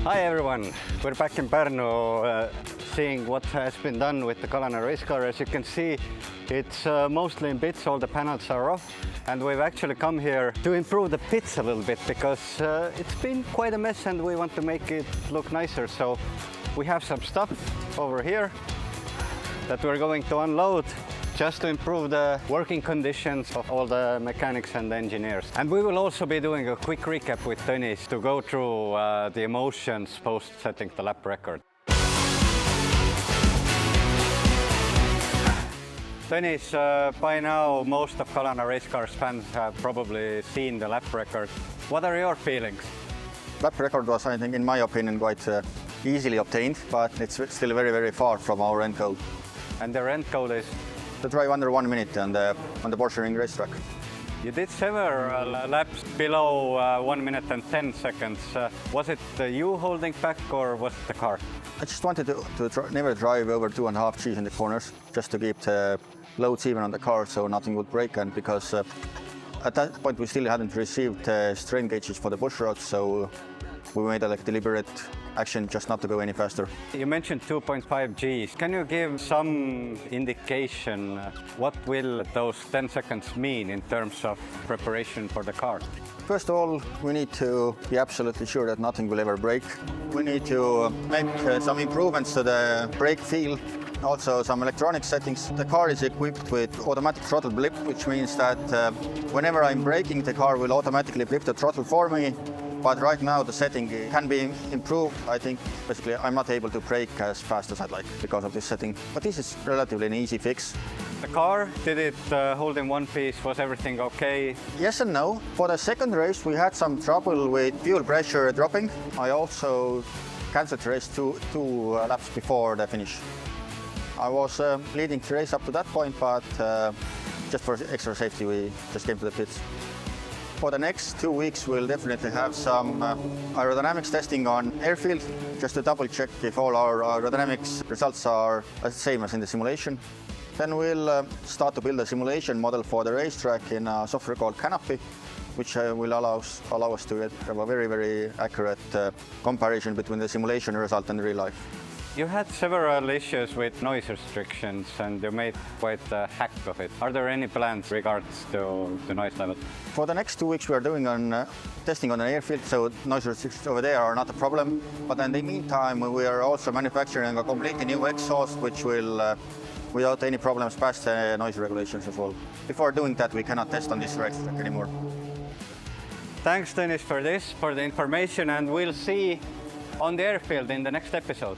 Hi everyone, we're back in Pärnu seeing what has been done with the Kalana Racecar. As you can see, it's mostly in bits, all the panels are off, and we've actually come here to improve the pits a little bit because it's been quite a mess and we want to make it look nicer. So we have some stuff over here that we're going to unload just to improve the working conditions of all the mechanics and the engineers. And we will also be doing a quick recap with Tõnis to go through the emotions post setting the lap record. Tõnis, by now most of Kalana Racecar's fans have probably seen the lap record. What are your feelings? Lap record was, I think, in my opinion, quite easily obtained, but it's still very, very far from our end goal. And their end goal is? To drive under 1 minute on the Porsche Ring racetrack. You did several laps below 1 minute and 10 seconds. Was it you holding back or was it the car? I just wanted to never drive over 2.5 Gs in the corners, just to keep the loads even on the car so nothing would break. And because at that point we still hadn't received strain gauges for the push rods, so we made a deliberate action just not to go any faster. You mentioned 2.5 Gs. Can you give some indication what will those 10 seconds mean in terms of preparation for the car? First of all, we need to be absolutely sure that nothing will ever break. We need to make some improvements to the brake feel, also some electronic settings. The car is equipped with automatic throttle blip, which means that whenever I'm braking, the car will automatically blip the throttle for me. But right now the setting can be improved. I think basically I'm not able to brake as fast as I'd like because of this setting. But this is relatively an easy fix. The car, did it hold in one piece? Was everything okay? Yes and no. For the second race we had some trouble with fuel pressure dropping. I also cancelled the race two laps before the finish. I was leading the race up to that point, but just for extra safety we just came to the pits. For the next 2 weeks, we'll definitely have some aerodynamics testing on airfield, just to double check if all our aerodynamics results are the same as in the simulation. Then we'll start to build a simulation model for the racetrack in a software called Canopy, which will allow us to have a very, very accurate comparison between the simulation result and real life. You had several issues with noise restrictions and you made quite a hack of it. Are there any plans regards to the noise level? For the next 2 weeks we are doing testing on an airfield, so noise restrictions over there are not a problem. But in the meantime we are also manufacturing a completely new exhaust which will, without any problems, pass the noise regulations as well. Before doing that we cannot test on this racetrack anymore. Thanks Tõnis for the information, and we'll see on the airfield in the next episode.